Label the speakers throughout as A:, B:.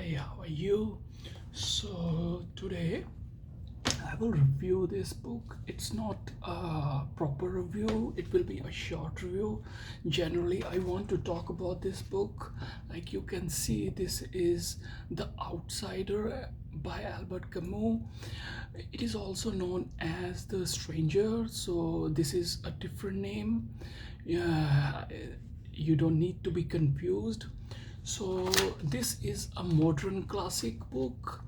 A: Hi, how are you? So, today I will review this book. It's not a proper review, it will be a short review. Generally, I want to talk about this book. Like you can see, this is The Outsider by Albert Camus. It is also known as The Stranger, so this is a different name. Yeah, you don't need to be confused. So this is a modern classic book,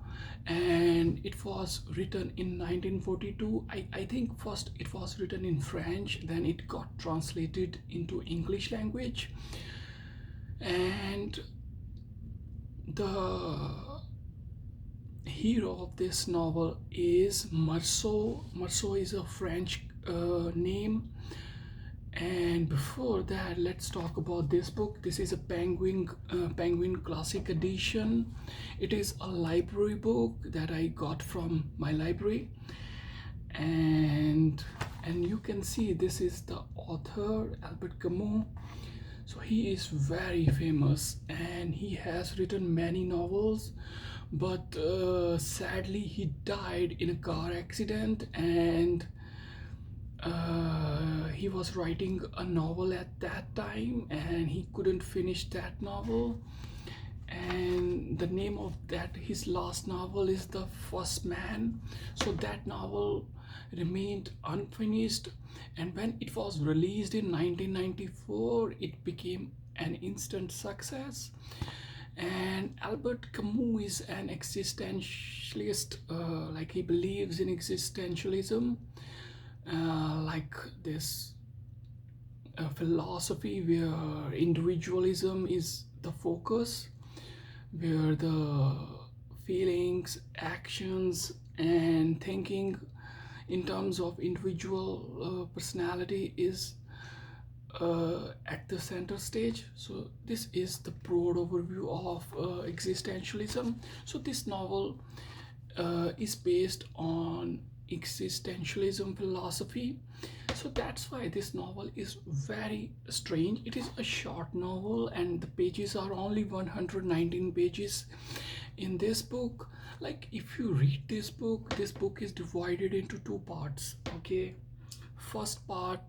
A: and it was written in 1942. I think first it was written in French, then it got translated into English language. And the hero of this novel is Marceau. Marceau is a French name. And before that, let's talk about this book. This is a Penguin Classic Edition. It is a library book that I got from my library, and you can see this is the author Albert Camus. So he is very famous and he has written many novels, but sadly he died in a car accident, and he was writing a novel at that time and he couldn't finish that novel, and the name of that his last novel is The First Man. So that novel remained unfinished, and when it was released in 1994 it became an instant success. And Albert Camus is an existentialist, like he believes in existentialism, like this philosophy where individualism is the focus, where the feelings, actions, and thinking in terms of individual personality is at the center stage. So this is the broad overview of existentialism. So this novel is based on existentialism philosophy. So that's why this novel is very strange. It is a short novel and the pages are only 119 pages in this book. Like if you read this book is divided into two parts. Okay, first part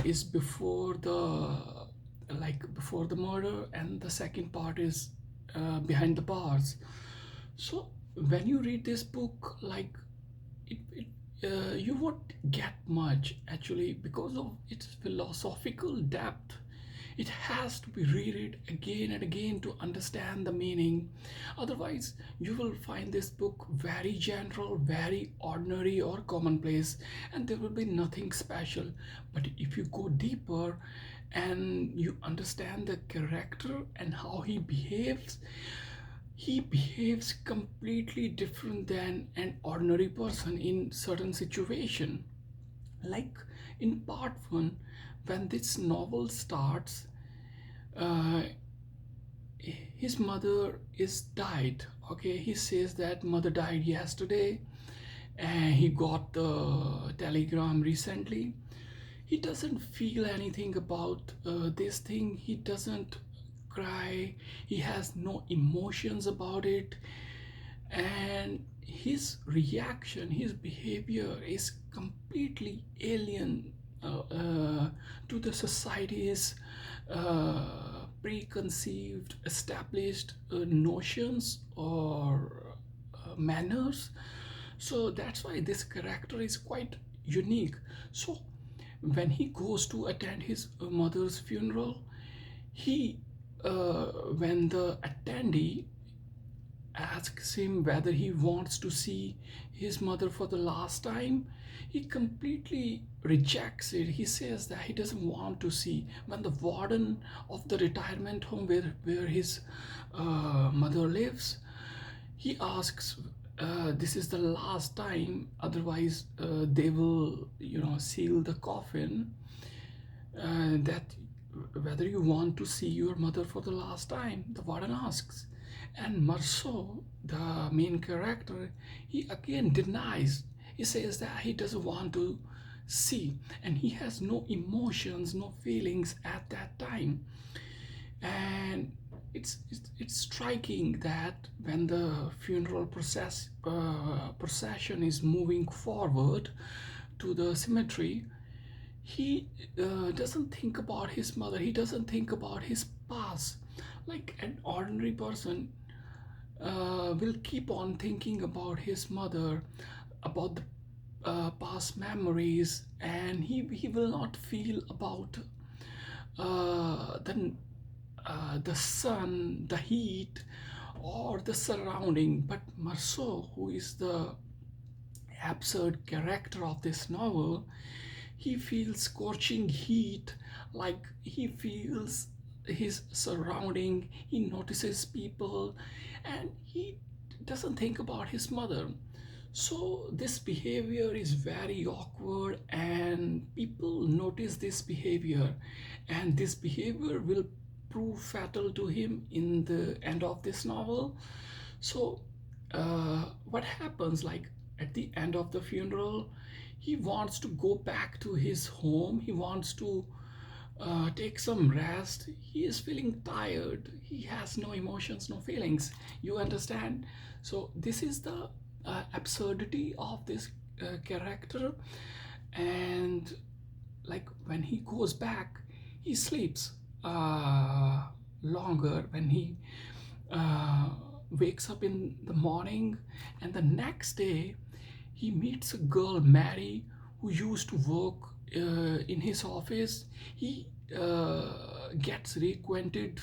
A: is before the murder, and the second part is behind the bars. So when you read this book, like you won't get much actually because of its philosophical depth. It has to be reread again and again to understand the meaning. Otherwise, you will find this book very general, very ordinary, or commonplace, and there will be nothing special. But if you go deeper and you understand the character and how he behaves completely different than an ordinary person in certain situation. Like in part 1, when this novel starts, uh, his mother is died. Okay, he says that mother died yesterday and he got the telegram recently. He doesn't feel anything about this thing. He doesn't cry, he has no emotions about it, and his reaction, his behavior is completely alien to the society's preconceived established notions or manners. So that's why this character is quite unique. So when he goes to attend his mother's funeral, he when the attendee asks him whether he wants to see his mother for the last time, he completely rejects it. He says that he doesn't want to see. When the warden of the retirement home where his mother lives, he asks, this is the last time, otherwise they will, seal the coffin, that whether you want to see your mother for the last time, the warden asks. And Marceau, the main character, he again denies. He says that he doesn't want to see, and he has no emotions, no feelings at that time. And it's it's striking that when the funeral procession is moving forward to the cemetery, he doesn't think about his mother. He doesn't think about his past. Like an ordinary person will keep on thinking about his mother, about the past memories, and he will not feel about the sun, the heat, or the surrounding. But Marceau, who is the absurd character of this novel, he feels scorching heat, like he feels his surrounding, he notices people, and he doesn't think about his mother. So this behavior is very awkward, and people notice this behavior, and this behavior will prove fatal to him in the end of this novel. So what happens, like at the end of the funeral, he wants to go back to his home. He wants to take some rest. He is feeling tired. He has no emotions, no feelings. You understand? So this is the absurdity of this character. And like when he goes back, he sleeps longer. When he uh, wakes up in the morning, and the next day he meets a girl, Mary, who used to work in his office. He gets reacquainted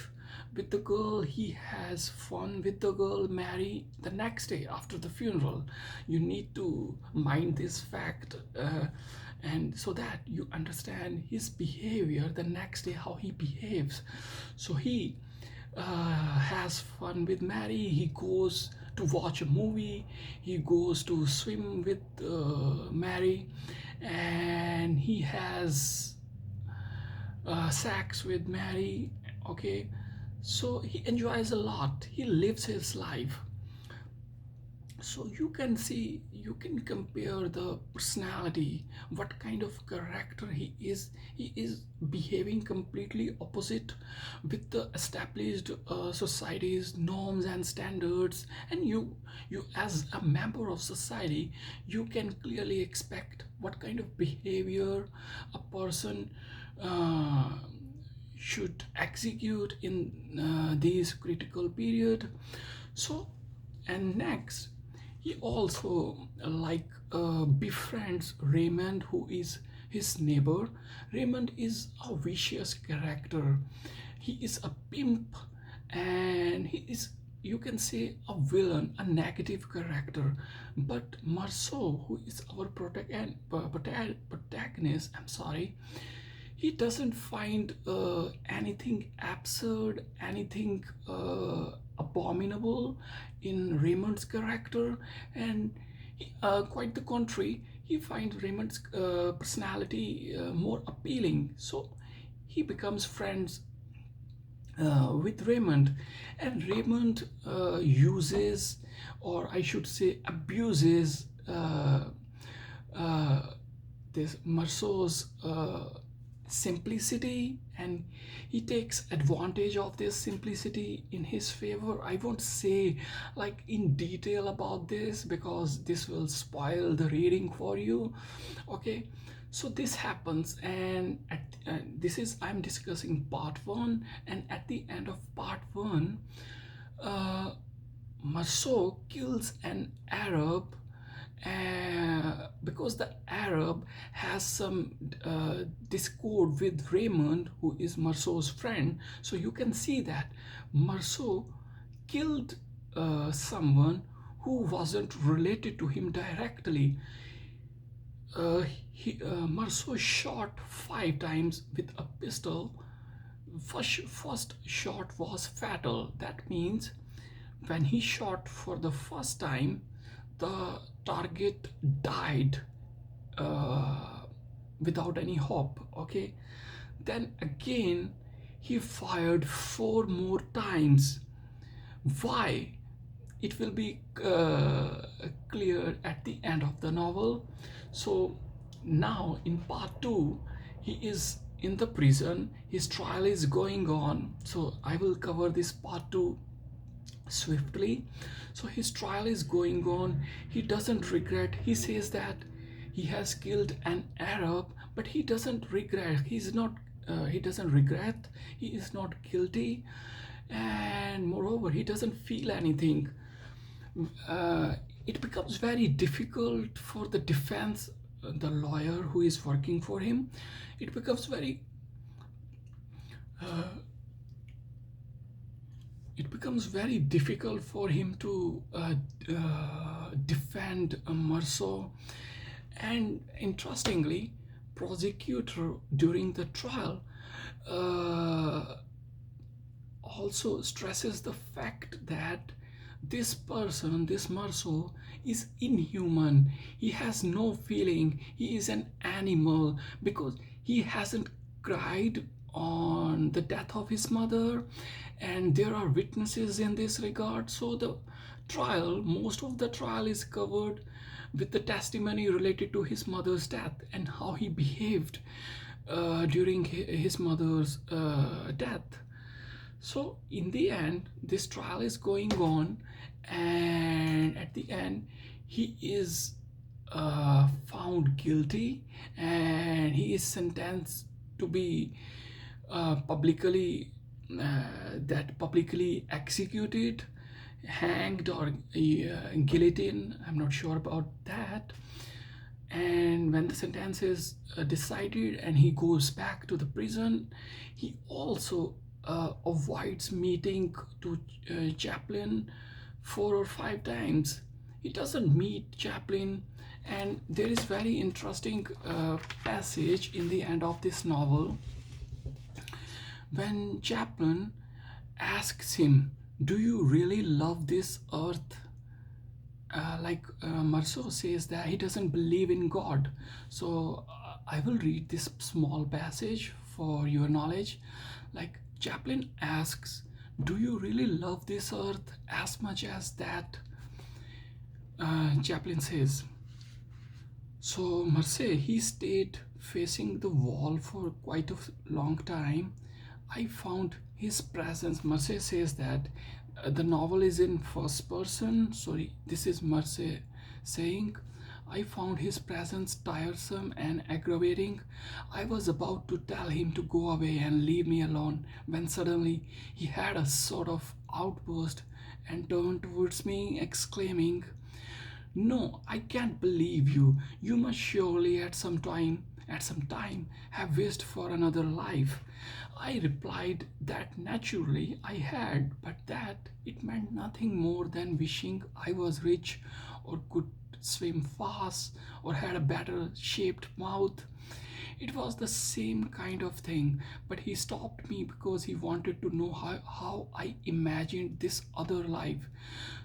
A: with the girl. He has fun with the girl, Mary. The next day after the funeral, you need to mind this fact, and so that you understand his behavior the next day, how he behaves. So he has fun with Mary. He goes to watch a movie. He goes to swim with Mary, and he has sex with Mary. Okay, so he enjoys a lot. He lives his life. So you can see, you can compare the personality, what kind of character he is behaving completely opposite with the established society's norms and standards. And you as a member of society, you can clearly expect what kind of behavior a person uh, should execute in this critical period. So, and next, he also befriends Raymond, who is his neighbor. Raymond is a vicious character. He is a pimp, and he is, you can say, a villain, a negative character. But Marceau, who is our protagonist, I'm sorry, he doesn't find anything absurd, anything abominable in Raymond's character, and quite the contrary, he finds Raymond's personality more appealing. So he becomes friends with Raymond, and Raymond uses, or I should say, abuses uh, this Marceau's simplicity, and he takes advantage of this simplicity in his favor. I won't say like in detail about this because this will spoil the reading for you. Okay, so this happens, and this is, I'm discussing part one, and at the end of part one, uh, Marceau kills an Arab, because the Arab has some discord with Raymond, who is Marceau's friend. So you can see that Marceau killed someone who wasn't related to him directly. Marceau shot 5 times with a pistol. First shot was fatal. That means when he shot for the first time, the target died uh, without any hope. Okay, then again he fired 4 more times. Why? It will be clear at the end of the novel. So now in part 2, he is in the prison, his trial is going on. So I will cover this part 2 swiftly. So his trial is going on. He doesn't regret. He says that he has killed an Arab, but he doesn't regret. He's not. He doesn't regret. He is not guilty, and moreover, he doesn't feel anything. uh, it becomes very difficult for the defense, the lawyer who is working for him. It becomes very it becomes very difficult for him to defend Marceau. And interestingly, prosecutor during the trial uh, also stresses the fact that this person, this Marceau, is inhuman. He has no feeling. He is an animal because he hasn't cried on the death of his mother, and there are witnesses in this regard. So the trial, most of the trial is covered with the testimony related to his mother's death and how he behaved during his mother's death. So in the end, this trial is going on, and at the end, he is found guilty, and he is sentenced to be publicly publicly executed, hanged, or guillotine. I'm not sure about that. And when the sentence is decided and he goes back to the prison, he also avoids meeting to Chaplin 4 or 5 times. He doesn't meet Chaplin, and there is very interesting passage in the end of this novel when Chaplin asks him, "Do you really love this earth?" Marceau says that he doesn't believe in God. So I will read this small passage for your knowledge. Like, Chaplin asks, "Do you really love this earth as much as that?" Chaplin says, so Marseille, he stayed facing the wall for quite a long time. I found his presence. Marseille says that the novel is in first person. Sorry, this is Marseille saying, "I found his presence tiresome and aggravating. I was about to tell him to go away and leave me alone when suddenly he had a sort of outburst and turned towards me, exclaiming, 'No, I can't believe you. You must surely at some time have wished for another life.' I replied that naturally I had, but that it meant nothing more than wishing I was rich or could swim fast or had a better shaped mouth. It was the same kind of thing, but he stopped me because he wanted to know how I imagined this other life.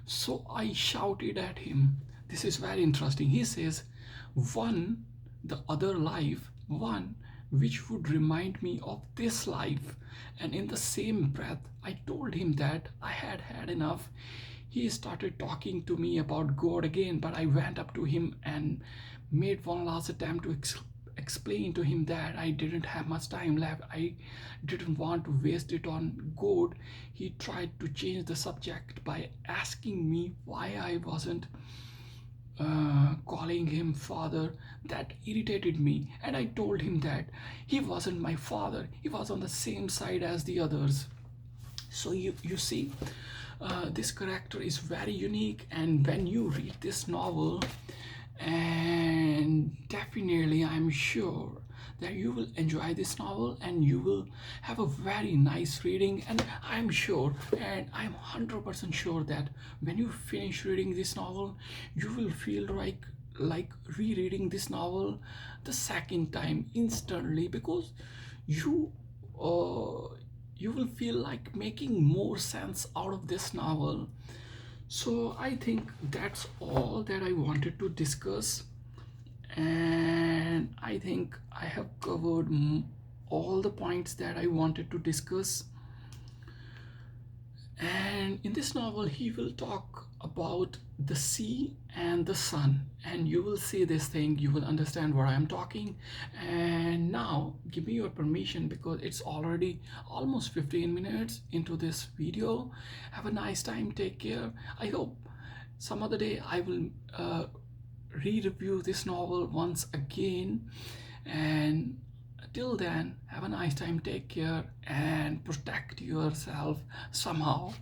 A: So I shouted at him." This is very interesting. He says, "One, the other life, one which would remind me of this life." And in the same breath, I told him that I had had enough. He started talking to me about God again, but I went up to him and made one last attempt to explain to him that I didn't have much time left. I didn't want to waste it on God. He tried to change the subject by asking me why I wasn't calling him father. That irritated me, and I told him that he wasn't my father. He was on the same side as the others. So you see, this character is very unique, and when you read this novel, and definitely I'm sure that you will enjoy this novel and you will have a very nice reading. And I'm sure, and I'm 100% sure that when you finish reading this novel, you will feel like rereading this novel the second time instantly, because you uh, you will feel like making more sense out of this novel. So I think that's all that I wanted to discuss, and I think I have covered all the points that I wanted to discuss. And in this novel, he will talk about about the sea and the sun, and you will see this thing, you will understand what I'm talking. And now give me your permission, because it's already almost 15 minutes into this video. Have a nice time, take care. I hope some other day I will re-review this novel once again. And till then, have a nice time, take care, and protect yourself somehow.